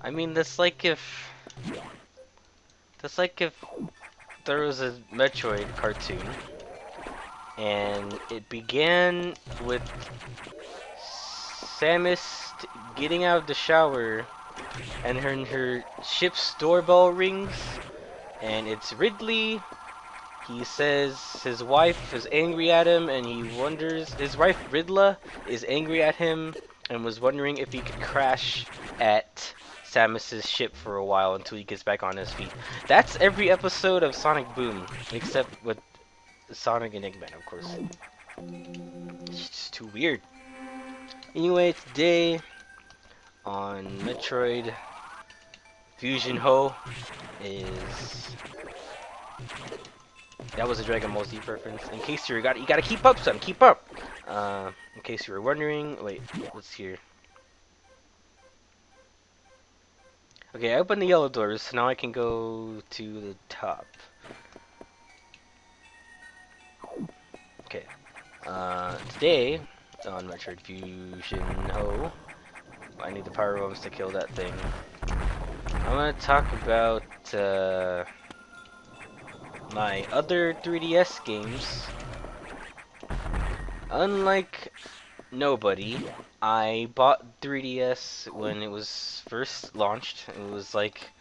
I mean, that's like if there was a Metroid cartoon, and it began with Samus getting out of the shower, and her ship's doorbell rings, and it's Ridley. He says his wife is angry at him, and he wonders, his wife Ridla is angry at him and was wondering if he could crash at Samus's ship for a while until he gets back on his feet. That's every episode of Sonic Boom, except with Sonic and Eggman, of course. It's just too weird. Anyway, today on Metroid Fusion Ho is... That was a Dragon Ball Z reference. In case you gotta keep up, son. Keep up. In case you were wondering, wait, let's hear. Okay, I opened the yellow doors, so now I can go to the top. Okay. Today on Metroid Fusion Ho, I need the power bombs to kill that thing. I'm gonna talk about my other 3DS games. Unlike nobody, I bought 3DS when it was first launched. It was like,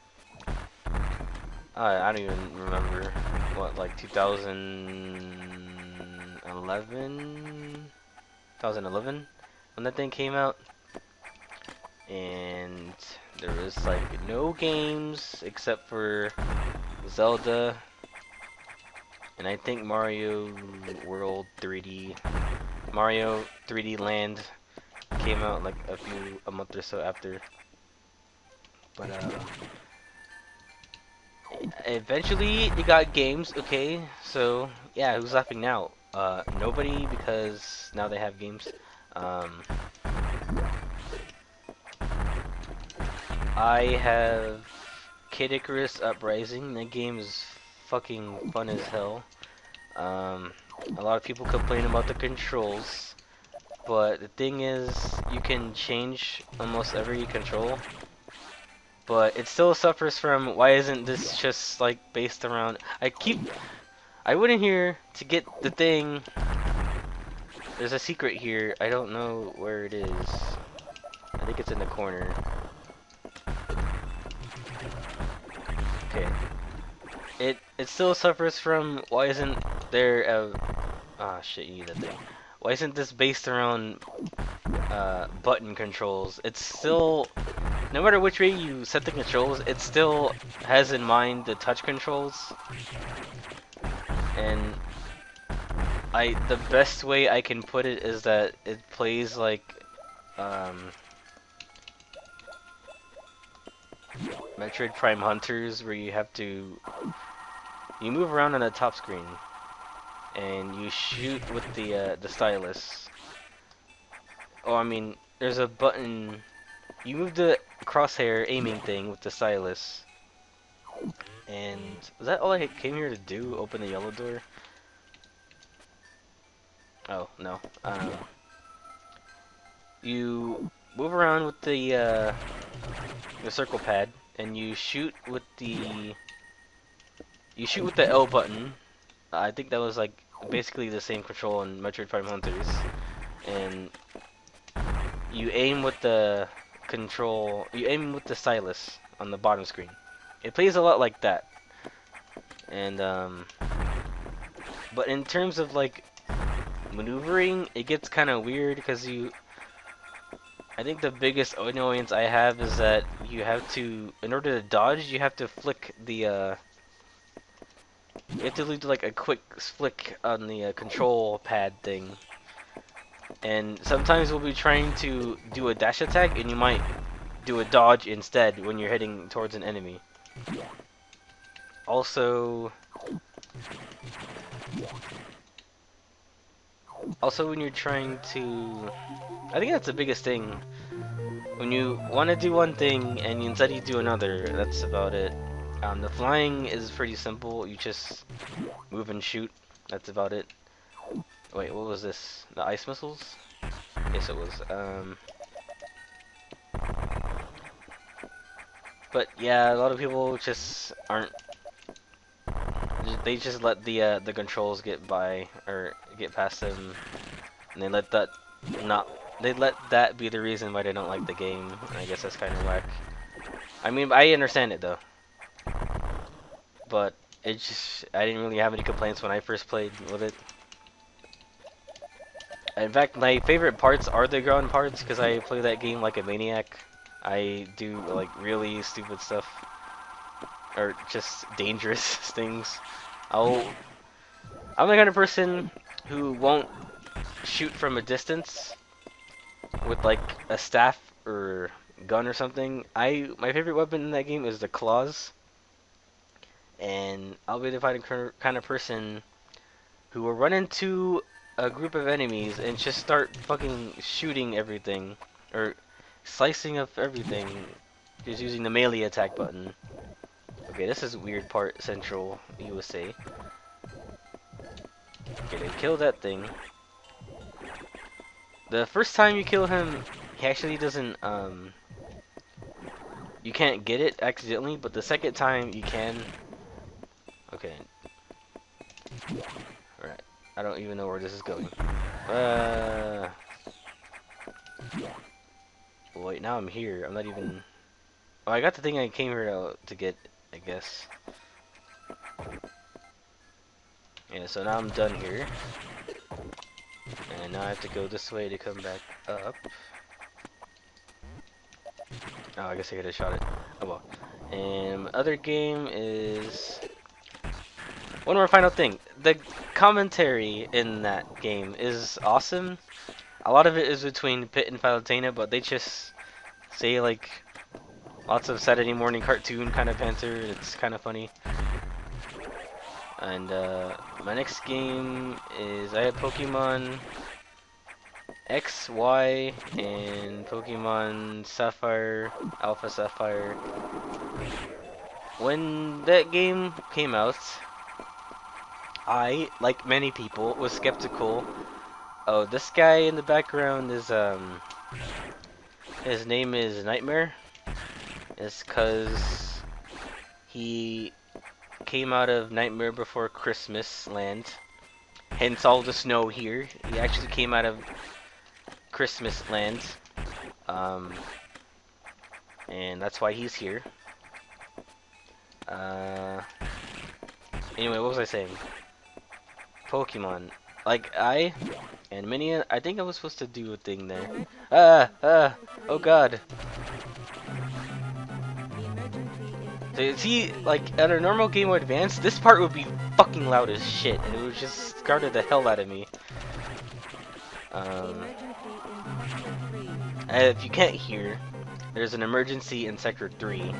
I don't even remember, what, like 2011 when that thing came out. And there was like no games except for Zelda, and I think Mario 3D Land came out like a month or so after. But eventually you got games, okay? So yeah, who's laughing now? Nobody, because now they have games. I have Kid Icarus Uprising. That game is fucking fun as hell. A lot of people complain about the controls, but the thing is, you can change almost every control, but it still suffers from, why isn't this just like based around... I went in here to get the thing. There's a secret here. I don't know where it is. I think it's in the corner. Okay. It still suffers from, why isn't there a... Ah, shit, you need that thing. Why isn't this based around button controls? It's still... No matter which way you set the controls, it still has in mind the touch controls. And the best way I can put it is that it plays like Metroid Prime Hunters, where you move around on the top screen and you shoot with the stylus. Oh, I mean, there's a button. You move the crosshair aiming thing with the stylus. And was that all I came here to do? Open the yellow door? Oh no. You move around with the circle pad, and you shoot with the L button. I think that was like basically the same control in Metroid Prime Hunters, and you aim with the stylus on the bottom screen. It plays a lot like that, and but in terms of like maneuvering, it gets kind of weird because I think the biggest annoyance I have is that you have to, in order to dodge, you have to flick the you have to do like a quick flick on the control pad thing. And sometimes we'll be trying to do a dash attack, and you might do a dodge instead when you're heading towards an enemy. Also, when you're trying to... I think that's the biggest thing. When you want to do one thing and instead you do another, that's about it. The flying is pretty simple. You just move and shoot. That's about it. Wait, what was this? The ice missiles? Yes, it was. But yeah, a lot of people just aren't. They just let the controls get by or get past them, and they let that not. They let that be the reason why they don't like the game. I guess that's kind of whack. I mean, I understand it though, but it just I didn't really have any complaints when I first played with it. In fact, my favorite parts are the ground parts because I play that game like a maniac. I do like really stupid stuff or just dangerous things. I'll I'm the kind of person who won't shoot from a distance with like a staff or gun or something. My favorite weapon in that game is the claws, and I'll be the kind of person who will run into a group of enemies and just start fucking shooting everything or slicing up everything just using the melee attack button. Okay, this is weird part central USA. Okay, they kill that thing. The first time you kill him, he actually doesn't, you can't get it accidentally, but the second time you can. Okay. Alright. I don't even know where this is going. Wait, now I'm here. I'm not even... Oh, I got the thing I came here to get, I guess. Yeah, so now I'm done here. And now I have to go this way to come back up. Oh, I guess I could have shot it. Oh well. And other game is... One more final thing. The commentary in that game is awesome. A lot of it is between Pit and Palutena, but they just say like lots of Saturday morning cartoon kind of banter. It's kind of funny. And my next game is I have Pokemon X, Y, and Pokemon Sapphire, Alpha Sapphire. When that game came out, I, like many people, was skeptical. Oh, this guy in the background is his name is Nightmare. It's cause he came out of Nightmare Before Christmas land. Hence all the snow here. He actually came out of Christmas land. And that's why he's here. Anyway, what was I saying? Pokemon. Like, I think I was supposed to do a thing there. Oh god. So, see, like, at a normal Game Boy Advance, this part would be fucking loud as shit, and it would just scared the hell out of me. If you can't hear, there's an emergency in Sector 3.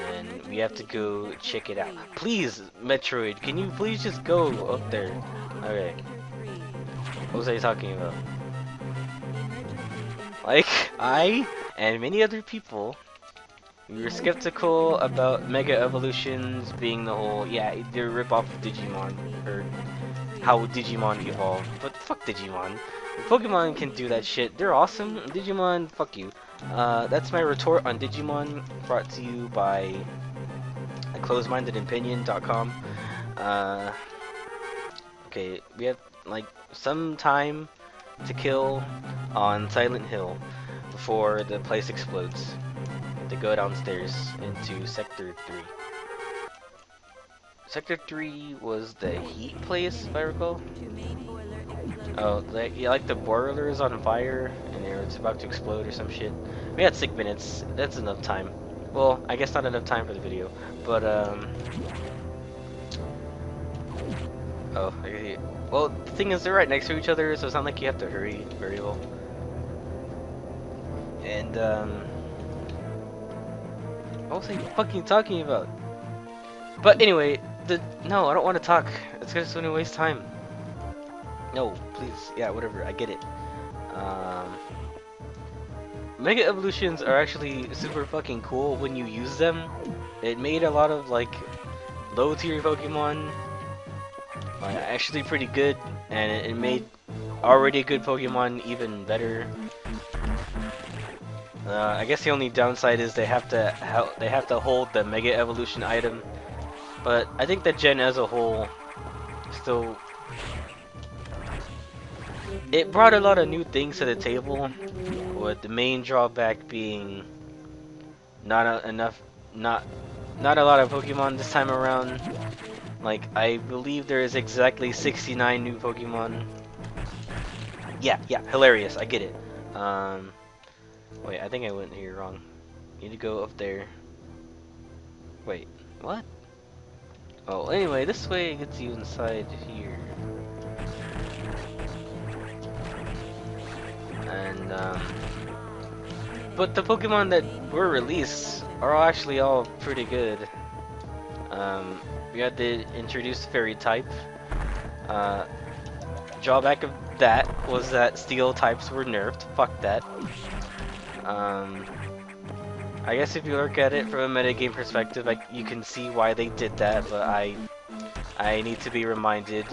And we have to go check it out. Please, Metroid, can you please just go up there? Okay. What was I talking about? Like, I and many other people, we were skeptical about Mega Evolutions being the whole, yeah, they're a rip-off of Digimon, or how Digimon evolved. But fuck Digimon. Pokemon can do that shit. They're awesome. Digimon, fuck you. That's my retort on Digimon, brought to you by closemindedopinion.com. Okay, we have like some time to kill on Silent Hill before the place explodes. To go downstairs into Sector 3. Sector 3 was the heat place, if I recall. Oh, yeah, like the boiler is on fire and it's about to explode or some shit. We had 6 minutes. That's enough time. Well, I guess not enough time for the video, but oh, okay. Well, the thing is, they're right next to each other, so it's not like you have to hurry very well. And what was I fucking talking about? But anyway, no, I don't want to talk. It's just gonna waste time. No, please. Yeah, whatever. I get it. Mega Evolutions are actually super fucking cool when you use them. It made a lot of like low tier Pokemon actually pretty good, and it made already good Pokemon even better. I guess the only downside is they have to hold the Mega Evolution item, but I think the gen as a whole still it brought a lot of new things to the table, with the main drawback being enough not not a lot of Pokemon this time around. Like I believe there is exactly 69 new Pokemon. Yeah, hilarious. I get it. Wait, I think I went here wrong. Need to go up there. Wait, what? Oh, anyway, this way gets you inside here. And, but the Pokemon that were released are actually all pretty good. We had to introduce Fairy type. Drawback of that was that Steel types were nerfed. Fuck that. I guess if you look at it from a metagame perspective, like you can see why they did that, but I need to be reminded.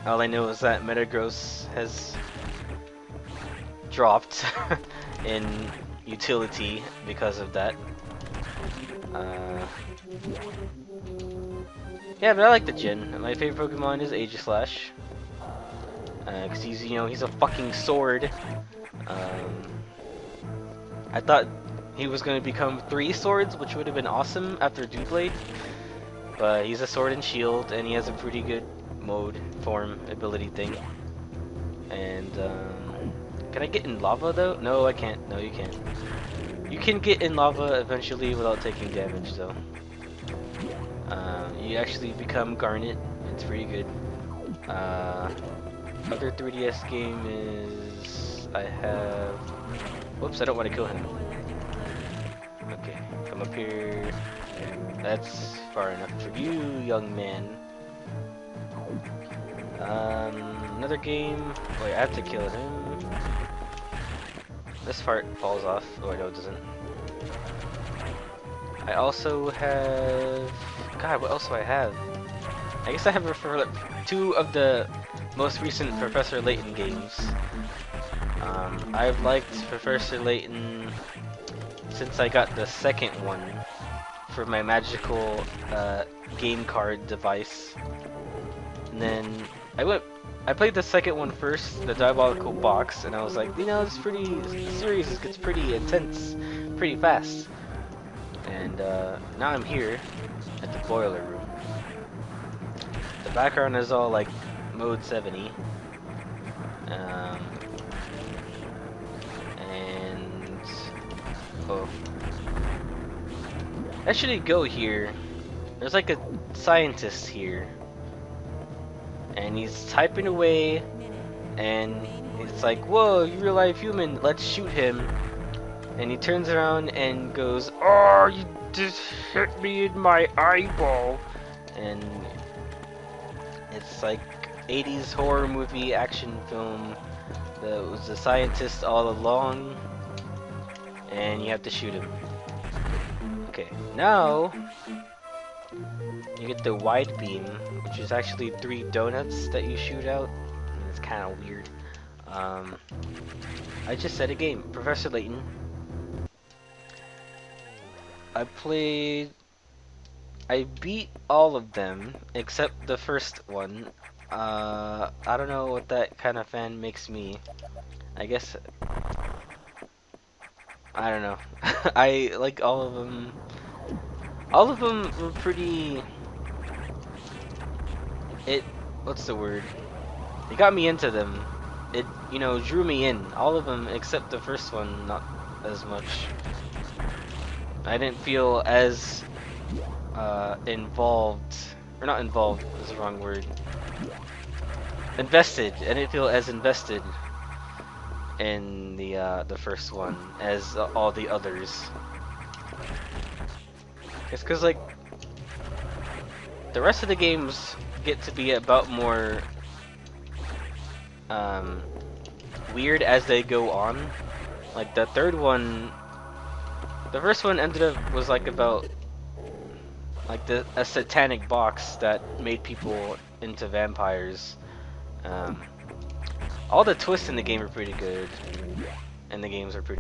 All I know is that Metagross has dropped in utility because of that. Yeah, but I like the gen. My favorite Pokemon is Aegislash. Cause he's a fucking sword. I thought he was gonna become 3 swords, which would have been awesome after Doublade. But he's a sword and shield, and he has a pretty good mode, form, ability thing. And can I get in lava though? No, I can't. No, you can't. You can get in lava eventually without taking damage though. You actually become Garnet. It's pretty good. Other 3DS game is I have. Whoops! I don't want to kill him. Okay, come up here. That's far enough for you, young man. Another game. Wait, I have to kill him. This part falls off. Oh, no, it doesn't. I also have. God, what else do I have? I guess I have 2 of the most recent Professor Layton games. I've liked Professor Layton since I got the second one for my magical game card device. And then I played the second one first, the Diabolical Box, and I was like, you know, the series gets pretty intense, pretty fast. And now I'm here at the boiler room. The background is all like mode 70. And oh, I should go here. There's like a scientist here, and he's typing away, and it's like, whoa, you real life human, let's shoot him. And he turns around and goes, oh, you just hit me in my eyeball. And it's like 80s horror movie action film. That was the scientist all along, and you have to shoot him. Okay, now you get the wide beam, which is actually 3 donuts that you shoot out. It's kind of weird. I just said a game, Professor Layton. I beat all of them except the first one. I don't know what that kind of fan makes me. I guess I don't know. I like all of them. All of them were pretty. What's the word? It got me into them. It, you know, drew me in. All of them except the first one, not as much. I didn't feel as involved, or not involved is the wrong word. Invested. I didn't feel as invested in the first one as all the others. It's because like the rest of the games get to be about more weird as they go on. Like the third one, the first one was like about like a satanic box that made people into vampires. All the twists in the game are pretty good, and the games are pretty